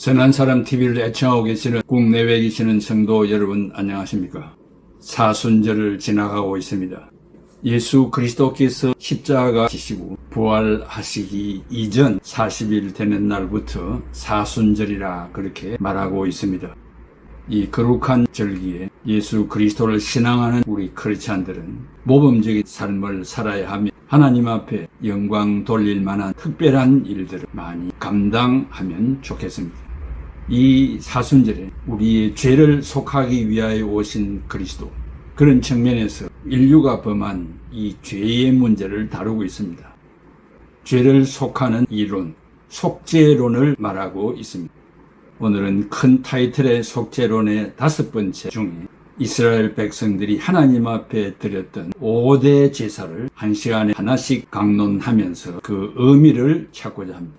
선한 사람 TV를 애청하고 계시는 국내외에 계시는 성도 여러분 안녕하십니까? 사순절을 지나가고 있습니다. 예수 그리스도께서 십자가 지시고 부활하시기 이전 40일 되는 날부터 사순절이라 그렇게 말하고 있습니다. 이 거룩한 절기에 예수 그리스도를 신앙하는 우리 크리스찬들은 모범적인 삶을 살아야 하며 하나님 앞에 영광 돌릴 만한 특별한 일들을 많이 감당하면 좋겠습니다. 이 사순절에 우리의 죄를 속하기 위하여 오신 그리스도, 그런 측면에서 인류가 범한 이 죄의 문제를 다루고 있습니다. 죄를 속하는 이론, 속죄론을 말하고 있습니다. 오늘은 큰 타이틀의 속죄론의 5번째 중에 이스라엘 백성들이 하나님 앞에 드렸던 5대 제사를 1시간에 하나씩 강론하면서 그 의미를 찾고자 합니다.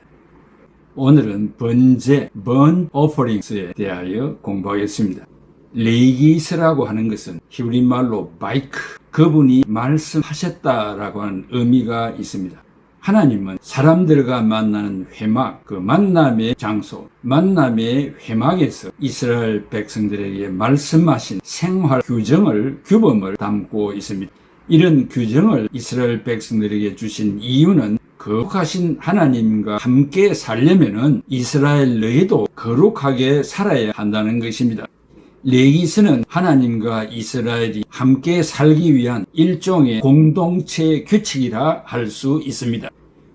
오늘은 번제, burnt offerings에 대하여 공부하겠습니다. 레이기스라고 하는 것은 히브리 말로 바이크, 그분이 말씀하셨다라고 하는 의미가 있습니다. 하나님은 사람들과 만나는 회막, 그 만남의 장소, 만남의 회막에서 이스라엘 백성들에게 말씀하신 생활 규정을, 규범을 담고 있습니다. 이런 규정을 이스라엘 백성들에게 주신 이유는 거룩하신 하나님과 함께 살려면은 이스라엘 너희도 거룩하게 살아야 한다는 것입니다. 레위기스는 하나님과 이스라엘이 함께 살기 위한 일종의 공동체 규칙이라 할 수 있습니다.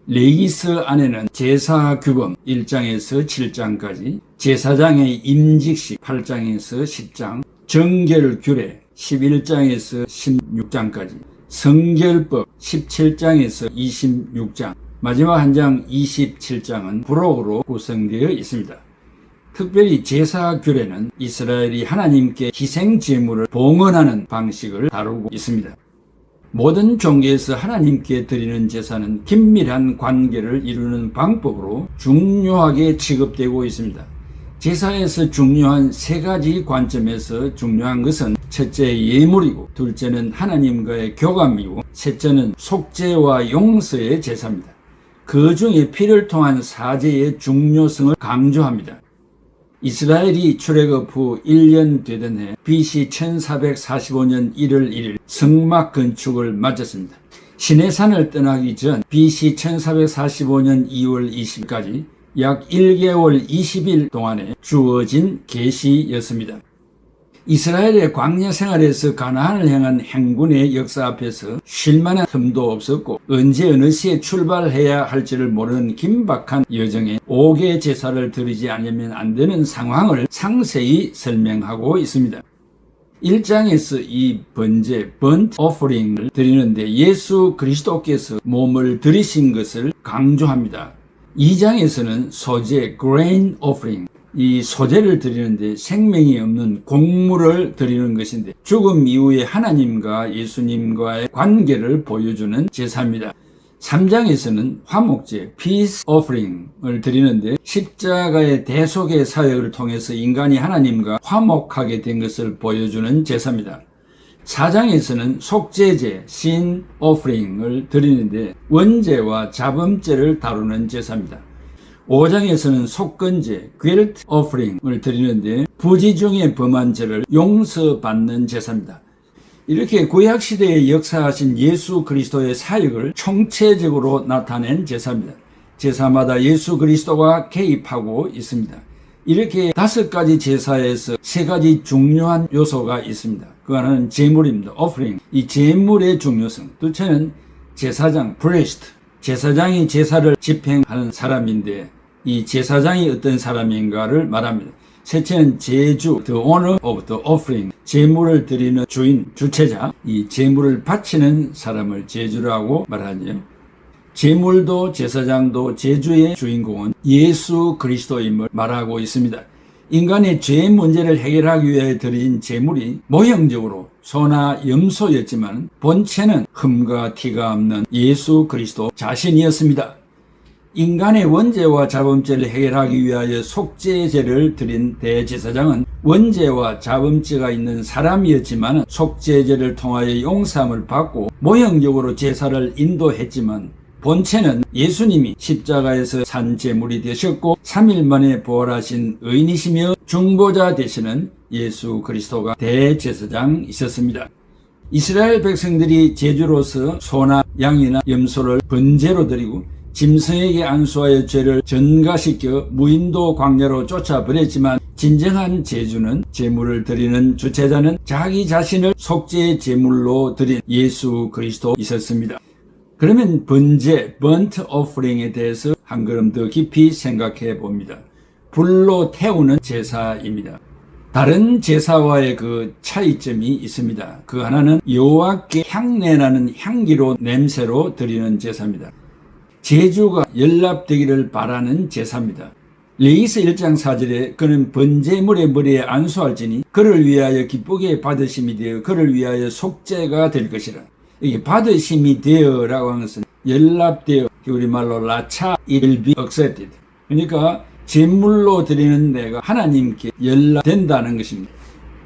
레위기스 안에는 제사 규범 1장에서 7장까지, 제사장의 임직식 8장에서 10장, 정결 규례 11장에서 16장까지, 성결법 17장에서 26장, 마지막 한 장 27장은 부록으로 구성되어 있습니다. 특별히 제사 규례는 이스라엘이 하나님께 희생 제물을 봉헌하는 방식을 다루고 있습니다. 모든 종교에서 하나님께 드리는 제사는 긴밀한 관계를 이루는 방법으로 중요하게 취급되고 있습니다. 제사에서 중요한 3가지 관점에서 중요한 것은 첫째 예물이고, 둘째는 하나님과의 교감이고, 셋째는 속죄와 용서의 제사입니다. 그 중에 피를 통한 사제의 중요성을 강조합니다. 이스라엘이 출애굽 후 1년 되던 해 BC 1445년 1월 1일 성막 건축을 마쳤습니다. 시내산을 떠나기 전 BC 1445년 2월 20일까지 약 1개월 20일 동안에 주어진 계시였습니다. 이스라엘의 광야 생활에서 가나안을 향한 행군의 역사 앞에서 쉴 만한 틈도 없었고, 언제 어느 시에 출발해야 할지를 모르는 긴박한 여정에 5개 제사를 드리지 않으면 안 되는 상황을 상세히 설명하고 있습니다. 1장에서 이 번제, burnt offering을 드리는데 예수 그리스도께서 몸을 드리신 것을 강조합니다. 2장에서는 소제, grain offering, 이 소제를 드리는데 생명이 없는 곡물을 드리는 것인데 죽음 이후에 하나님과 예수님과의 관계를 보여주는 제사입니다. 3장에서는 화목제, peace offering을 드리는데 십자가의 대속의 사역을 통해서 인간이 하나님과 화목하게 된 것을 보여주는 제사입니다. 4장에서는 속죄제, sin offering을 드리는데 원죄와 자범죄를 다루는 제사입니다. 5장에서는 속건제, guilt offering을 드리는데 부지 중에 범한 죄를 용서받는 제사입니다. 이렇게 구약시대에 역사하신 예수 그리스도의 사역을 총체적으로 나타낸 제사입니다. 제사마다 예수 그리스도가 개입하고 있습니다. 이렇게 5가지 제사에서 3가지 중요한 요소가 있습니다. 그 하나는 제물입니다. offering, 이 제물의 중요성. 둘째는 제사장, priest, 제사장이 제사를 집행하는 사람인데 이 제사장이 어떤 사람인가를 말합니다. 셋째는 제주, the owner of the offering, 제물을 드리는 주인, 주체자, 이 제물을 바치는 사람을 제주라고 말하죠. 제물도 제사장도 제주의 주인공은 예수 그리스도임을 말하고 있습니다. 인간의 죄 문제를 해결하기 위해 드린 제물이 모형적으로 소나 염소였지만 본체는 흠과 티가 없는 예수 그리스도 자신이었습니다. 인간의 원죄와 자범죄를 해결하기 위하여 속죄제를 드린 대제사장은 원죄와 자범죄가 있는 사람이었지만 속죄제를 통하여 용서함을 받고 모형적으로 제사를 인도했지만 본체는 예수님이 십자가에서 산 제물이 되셨고 3일 만에 부활하신 의인이시며 중보자 되시는 예수 그리스도가 대제사장이셨습니다. 이스라엘 백성들이 제주로서 소나 양이나 염소를 번제로 드리고 짐승에게 안수하여 죄를 전가시켜 무인도 광야로 쫓아버렸지만 진정한 제주는 제물을 드리는 주체자는 자기 자신을 속죄의 제물로 드린 예수 그리스도이셨습니다. 그러면 번제, burnt offering에 대해서 한 걸음 더 깊이 생각해 봅니다. 불로 태우는 제사입니다. 다른 제사와의 그 차이점이 있습니다. 그 하나는 여호와께 향내나는 향기로 냄새로 드리는 제사입니다. 제주가 연납되기를 바라는 제사입니다. 레위서 1장 4절에 그는 번제물의 머리에 안수할지니 그를 위하여 기쁘게 받으심이 되어 그를 위하여 속죄가 될 것이라. 이게 받으심이 되어라고 하는 것은 연납되어, 우리말로 라차 will be accepted. 그러니까 제물로 드리는 내가 하나님께 연락된다는 것입니다.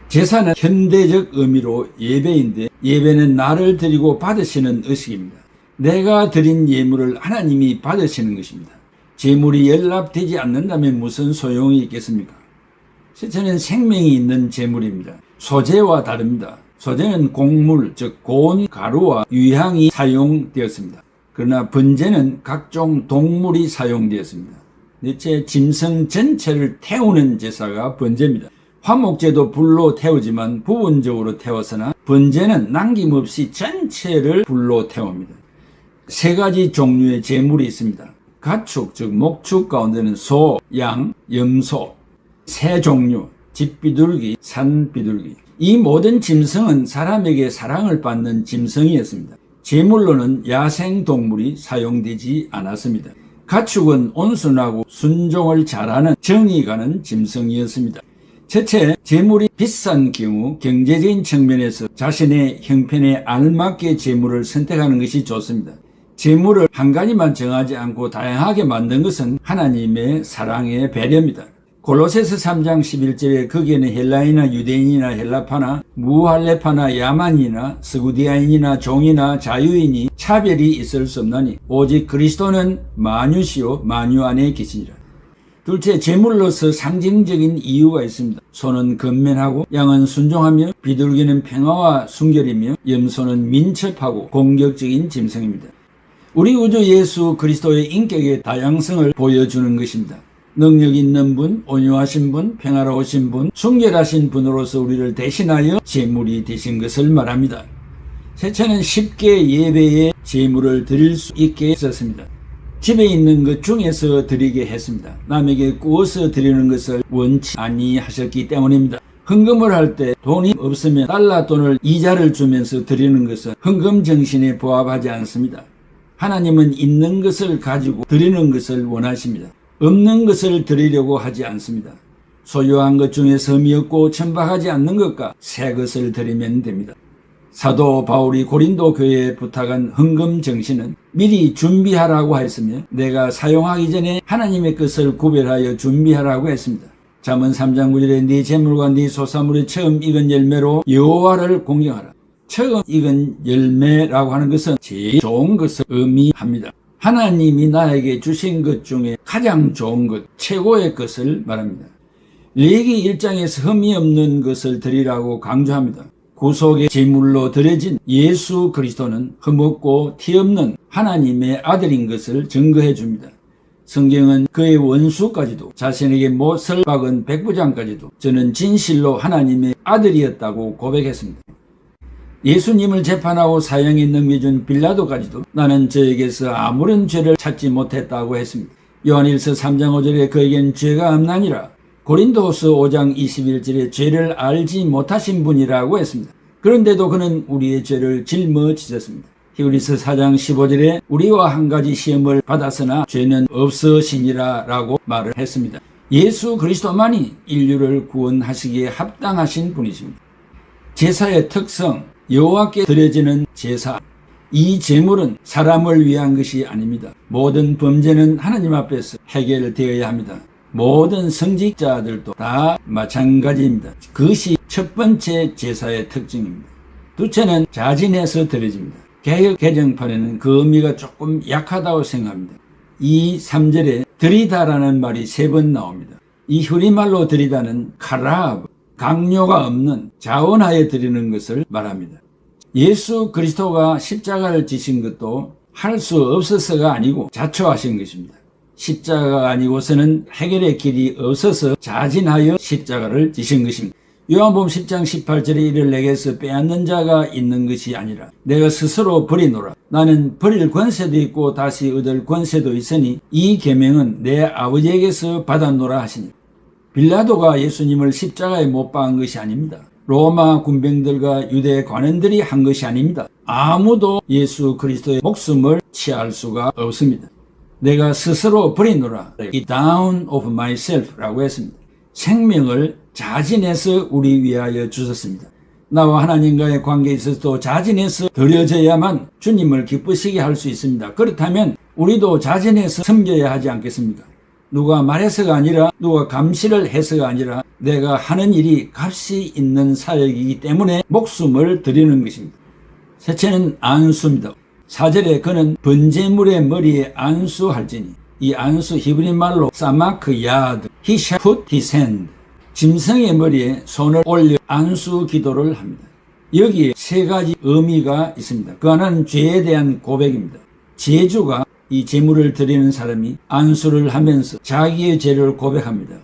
제사는 현대적 의미로 예배인데 예배는 나를 드리고 받으시는 의식입니다. 내가 드린 예물을 하나님이 받으시는 것입니다. 제물이 연락되지 않는다면 무슨 소용이 있겠습니까? 실제는 생명이 있는 제물입니다. 소재와 다릅니다. 소재는 곡물, 즉 고운 가루와 유향이 사용되었습니다. 그러나 번제는 각종 동물이 사용되었습니다. 대체 짐승 전체를 태우는 제사가 번제입니다. 화목제도 불로 태우지만 부분적으로 태워서나 번제는 남김없이 전체를 불로 태웁니다. 세 가지 종류의 제물이 있습니다. 가축, 즉 목축 가운데는 소, 양, 염소, 새 종류, 집비둘기, 산비둘기. 이 모든 짐승은 사람에게 사랑을 받는 짐승이었습니다. 제물로는 야생동물이 사용되지 않았습니다. 가축은 온순하고 순종을 잘하는 정이 가는 짐승이었습니다. 첫째, 제물이 비싼 경우 경제적인 측면에서 자신의 형편에 알맞게 제물을 선택하는 것이 좋습니다. 제물을 한 가지만 정하지 않고 다양하게 만든 것은 하나님의 사랑의 배려입니다. 골로새서 3장 11절에 거기에는 헬라인이나 유대인이나 헬라파나 무할레파나 야만이나 스구디아인이나 종이나 자유인이 차별이 있을 수 없나니 오직 그리스도는 만유시요 만유 안에 계시니라. 둘째, 제물로서 상징적인 이유가 있습니다. 소는 근면하고 양은 순종하며 비둘기는 평화와 순결이며 염소는 민첩하고 공격적인 짐승입니다. 우리 구주 예수 그리스도의 인격의 다양성을 보여주는 것입니다. 능력 있는 분, 온유하신 분, 평화로우신 분, 순결하신 분으로서 우리를 대신하여 제물이 되신 것을 말합니다. 셋째는 쉽게 예배에 제물을 드릴 수 있게 했었습니다. 집에 있는 것 중에서 드리게 했습니다. 남에게 구워서 드리는 것을 원치 아니하셨기 때문입니다. 헌금을 할 때 돈이 없으면 달러 돈을 이자를 주면서 드리는 것은 헌금 정신에 부합하지 않습니다. 하나님은 있는 것을 가지고 드리는 것을 원하십니다. 없는 것을 드리려고 하지 않습니다. 소유한 것 중에 섬이 없고 천박하지 않는 것과 새 것을 드리면 됩니다. 사도 바울이 고린도 교회에 부탁한 헌금 정신은 미리 준비하라고 했으며 내가 사용하기 전에 하나님의 것을 구별하여 준비하라고 했습니다. 잠언 3장 9절에 네 재물과 네 소사물의 처음 익은 열매로 여호와를 공경하라. 처음 익은 열매라고 하는 것은 제일 좋은 것을 의미합니다. 하나님이 나에게 주신 것 중에 가장 좋은 것, 최고의 것을 말합니다. 레위기 1장에서 흠이 없는 것을 드리라고 강조합니다. 구속의 제물로 드려진 예수 그리스도는 흠없고 티없는 하나님의 아들인 것을 증거해 줍니다. 성경은 그의 원수까지도 자신에게 못을 박은 백부장까지도 저는 진실로 하나님의 아들이었다고 고백했습니다. 예수님을 재판하고 사형에 넘겨준 빌라도까지도 나는 저에게서 아무런 죄를 찾지 못했다고 했습니다. 요한일서 3장 5절에 그에겐 죄가 없나니라. 고린도후서 5장 21절에 죄를 알지 못하신 분이라고 했습니다. 그런데도 그는 우리의 죄를 짊어지셨습니다. 히브리서 4장 15절에 우리와 한 가지 시험을 받았으나 죄는 없으시니라 라고 말을 했습니다. 예수 그리스도만이 인류를 구원하시기에 합당하신 분이십니다. 제사의 특성, 여호와께 드려지는 제사. 이 제물은 사람을 위한 것이 아닙니다. 모든 범죄는 하나님 앞에서 해결되어야 합니다. 모든 성직자들도 다 마찬가지입니다. 그것이 첫 번째 제사의 특징입니다. 둘째는 자진해서 드려집니다. 개역 개정판에는 그 의미가 조금 약하다고 생각합니다. 이 3절에 드리다라는 말이 3번 나옵니다. 이 효리말로 드리다는 카라브, 강요가 없는 자원하여 드리는 것을 말합니다. 예수 그리스도가 십자가를 지신 것도 할 수 없어서가 아니고 자초하신 것입니다. 십자가가 아니고서는 해결의 길이 없어서 자진하여 십자가를 지신 것입니다. 요한복음 10장 18절에 이를 내게서 빼앗는 자가 있는 것이 아니라 내가 스스로 버리노라. 나는 버릴 권세도 있고 다시 얻을 권세도 있으니 이 계명은 내 아버지에게서 받았노라 하시니. 빌라도가 예수님을 십자가에 못 박은 것이 아닙니다. 로마 군병들과 유대 관원들이 한 것이 아닙니다. 아무도 예수 그리스도의 목숨을 취할 수가 없습니다. 내가 스스로 버리노라. Lay down of myself 라고 했습니다. 생명을 자진해서 우리 위하여 주셨습니다. 나와 하나님과의 관계에 있어서도 자진해서 드려져야만 주님을 기쁘시게 할 수 있습니다. 그렇다면 우리도 자진해서 섬겨야 하지 않겠습니까? 누가 말해서가 아니라 누가 감시를 해서가 아니라 내가 하는 일이 값이 있는 사역이기 때문에 목숨을 드리는 것입니다. 셋째는 안수입니다. 4절에 그는 번제물의 머리에 안수할지니 이 안수 히브리 말로 사마크 야드 he shall put his hand 짐승의 머리에 손을 올려 안수 기도를 합니다. 여기에 3가지 의미가 있습니다. 그 하나는 죄에 대한 고백입니다. 제주가 이 제물을 드리는 사람이 안수를 하면서 자기의 죄를 고백합니다.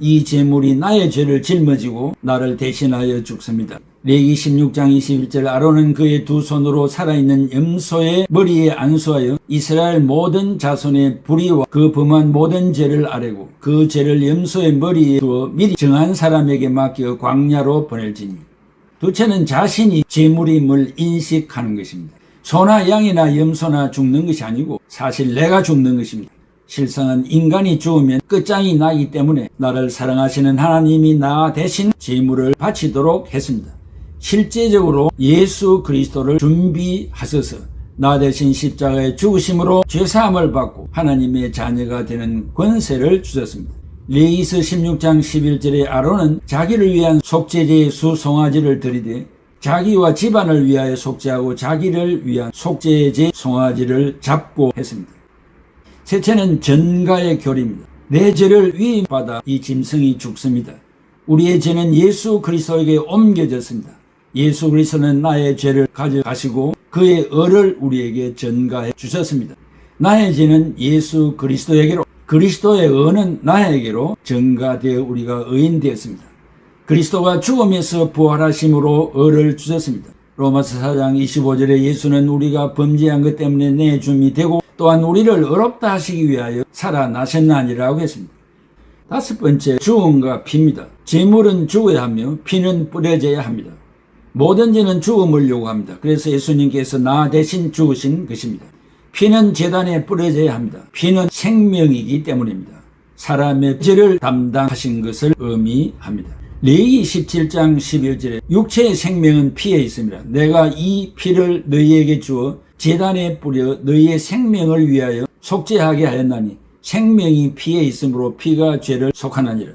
이 제물이 나의 죄를 짊어지고 나를 대신하여 죽습니다. 레위기 16장 21절 아론은 그의 2 손으로 살아있는 염소의 머리에 안수하여 이스라엘 모든 자손의 불의와 그 범한 모든 죄를 아뢰고 그 죄를 염소의 머리에 두어 미리 정한 사람에게 맡겨 광야로 보낼지니. 둘째는 자신이 제물임을 인식하는 것입니다. 소나 양이나 염소나 죽는 것이 아니고 사실 내가 죽는 것입니다. 실상은 인간이 죽으면 끝장이 나기 때문에 나를 사랑하시는 하나님이 나 대신 제물을 바치도록 했습니다. 실제적으로 예수 그리스도를 준비하셔서 나 대신 십자가에 죽으심으로 죄사함을 받고 하나님의 자녀가 되는 권세를 주셨습니다. 레위기서 16장 11절에 아론은 자기를 위한 속죄제의 수송아지를 드리되 자기와 집안을 위하여 속죄하고 자기를 위한 속죄제 송아지를 잡고 했습니다. 셋째는 전가의 교리입니다. 내 죄를 위임받아 이 짐승이 죽습니다. 우리의 죄는 예수 그리스도에게 옮겨졌습니다. 예수 그리스도는 나의 죄를 가져가시고 그의 의를 우리에게 전가해 주셨습니다. 나의 죄는 예수 그리스도에게로 그리스도의 의는 나에게로 전가되어 우리가 의인되었습니다. 그리스도가 죽음에서 부활하심으로 의를 주셨습니다. 로마서 4장 25절에 예수는 우리가 범죄한 것 때문에 내줌이 되고 또한 우리를 의롭다 하시기 위하여 살아나셨나니라고 했습니다. 5번째, 죽음과 피입니다. 제물은 죽어야 하며 피는 뿌려져야 합니다. 모든 죄는 죽음을 요구합니다. 그래서 예수님께서 나 대신 죽으신 것입니다. 피는 제단에 뿌려져야 합니다. 피는 생명이기 때문입니다. 사람의 죄를 담당하신 것을 의미합니다. 레위기 17장 11절에 육체의 생명은 피에 있습니다. 내가 이 피를 너희에게 주어 제단에 뿌려 너희의 생명을 위하여 속죄하게 하였나니 생명이 피에 있으므로 피가 죄를 속하나니라.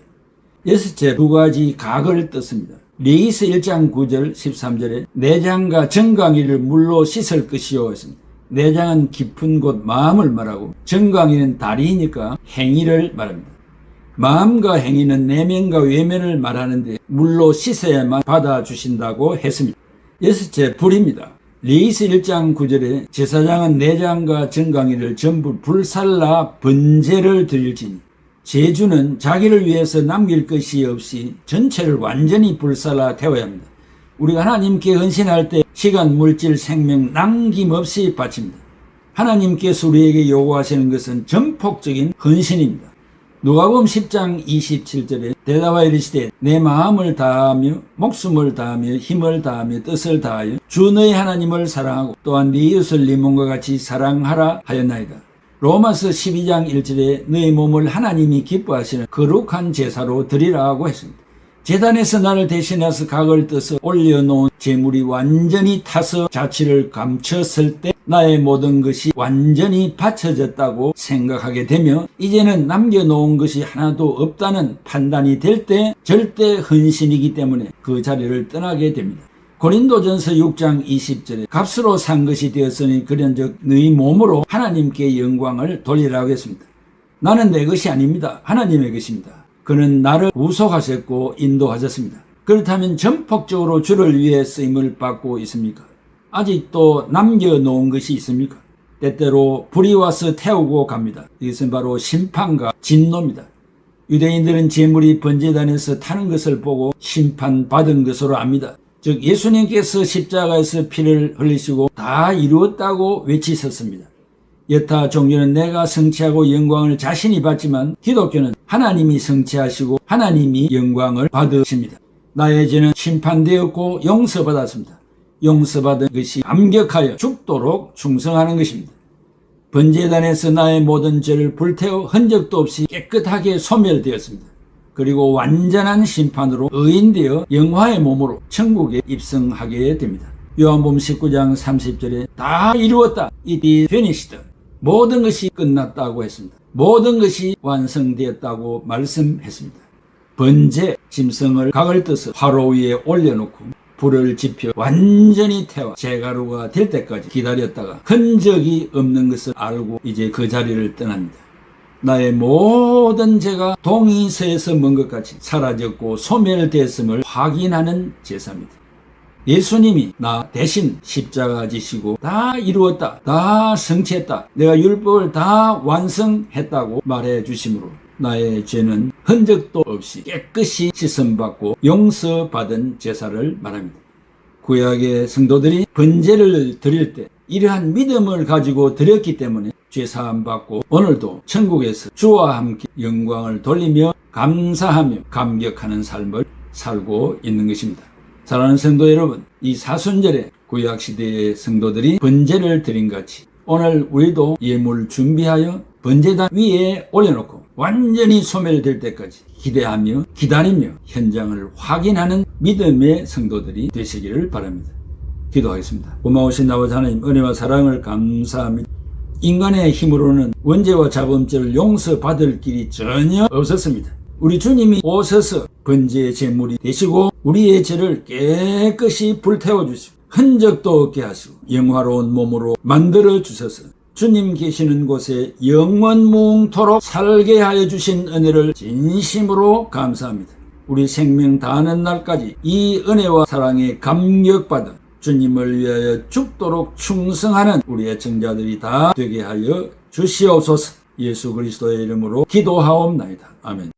6째, 2가지 각을 떴습니다. 레위기서 1장 9절 13절에 내장과 정강이를 물로 씻을 것이요 했습니다. 내장은 깊은 곳 마음을 말하고 정강이는 다리이니까 행위를 말합니다. 마음과 행위는 내면과 외면을 말하는데 물로 씻어야만 받아주신다고 했습니다. 6째, 불입니다. 레위기서 1장 9절에 제사장은 내장과 정강이를 전부 불살라 번제를 드릴지니 제주는 자기를 위해서 남길 것이 없이 전체를 완전히 불살라 태워야 합니다. 우리가 하나님께 헌신할 때 시간, 물질, 생명 남김없이 바칩니다. 하나님께서 우리에게 요구하시는 것은 전폭적인 헌신입니다. 누가복음 10장 27절에 대답하여 이르시되 내 마음을 다하며 목숨을 다하며 힘을 다하며 뜻을 다하여 주 너희 하나님을 사랑하고 또한 네 이웃을 네 몸과 같이 사랑하라 하였나이다. 로마서 12장 1절에 너희 몸을 하나님이 기뻐하시는 거룩한 제사로 드리라고 했습니다. 제단에서 나를 대신해서 각을 떠서 올려놓은 제물이 완전히 타서 자취를 감췄을 때 나의 모든 것이 완전히 바쳐졌다고 생각하게 되며 이제는 남겨놓은 것이 하나도 없다는 판단이 될 때 절대 헌신이기 때문에 그 자리를 떠나게 됩니다. 고린도전서 6장 20절에 값으로 산 것이 되었으니 그런즉 너희 몸으로 하나님께 영광을 돌리라고 했습니다. 나는 내 것이 아닙니다. 하나님의 것입니다. 그는 나를 구속하셨고 인도하셨습니다. 그렇다면 전폭적으로 주를 위해 쓰임을 받고 있습니까? 아직도 남겨놓은 것이 있습니까? 때때로 불이 와서 태우고 갑니다. 이것은 바로 심판과 진노입니다. 유대인들은 제물이 번제단에서 타는 것을 보고 심판받은 것으로 압니다. 즉 예수님께서 십자가에서 피를 흘리시고 다 이루었다고 외치셨습니다. 여타 종교는 내가 성취하고 영광을 자신이 받지만 기독교는 하나님이 성취하시고 하나님이 영광을 받으십니다. 나의 죄는 심판되었고 용서받았습니다. 용서받은 것이 감격하여 죽도록 충성하는 것입니다. 번제단에서 나의 모든 죄를 불태워 흔적도 없이 깨끗하게 소멸되었습니다. 그리고 완전한 심판으로 의인되어 영화의 몸으로 천국에 입성하게 됩니다. 요한복음 19장 30절에 다 이루었다. It is finished. 모든 것이 끝났다고 했습니다. 모든 것이 완성되었다고 말씀했습니다. 번제, 짐승을 각을 떠서 화로 위에 올려놓고 불을 지펴 완전히 태워 재가루가 될 때까지 기다렸다가 흔적이 없는 것을 알고 이제 그 자리를 떠납니다. 나의 모든 죄가 동이서에서 먼 것 같이 사라졌고 소멸되었음을 확인하는 제사입니다. 예수님이 나 대신 십자가 지시고 다 이루었다, 다 성취했다, 내가 율법을 다 완성했다고 말해 주심으로 나의 죄는 흔적도 없이 깨끗이 씻음받고 용서받은 제사를 말합니다. 구약의 성도들이 번제를 드릴 때 이러한 믿음을 가지고 드렸기 때문에 죄사함 받고 오늘도 천국에서 주와 함께 영광을 돌리며 감사하며 감격하는 삶을 살고 있는 것입니다. 사랑하는 성도 여러분, 이 사순절에 구약시대의 성도들이 번제를 드린 같이 오늘 우리도 예물 준비하여 번제단 위에 올려놓고 완전히 소멸될 때까지 기대하며 기다리며 현장을 확인하는 믿음의 성도들이 되시기를 바랍니다. 기도하겠습니다. 고마우신 아버지 하나님, 은혜와 사랑을 감사합니다. 인간의 힘으로는 원죄와 자범죄를 용서받을 길이 전혀 없었습니다. 우리 주님이 오셔서 번제의 제물이 되시고 우리의 죄를 깨끗이 불태워 주시고 흔적도 없게 하시고 영화로운 몸으로 만들어 주셔서 주님 계시는 곳에 영원무궁토록 살게 하여 주신 은혜를 진심으로 감사합니다. 우리 생명 다하는 날까지 이 은혜와 사랑에 감격받아 주님을 위하여 죽도록 충성하는 우리 애청자들이 다 되게 하여 주시옵소서. 예수 그리스도의 이름으로 기도하옵나이다. 아멘.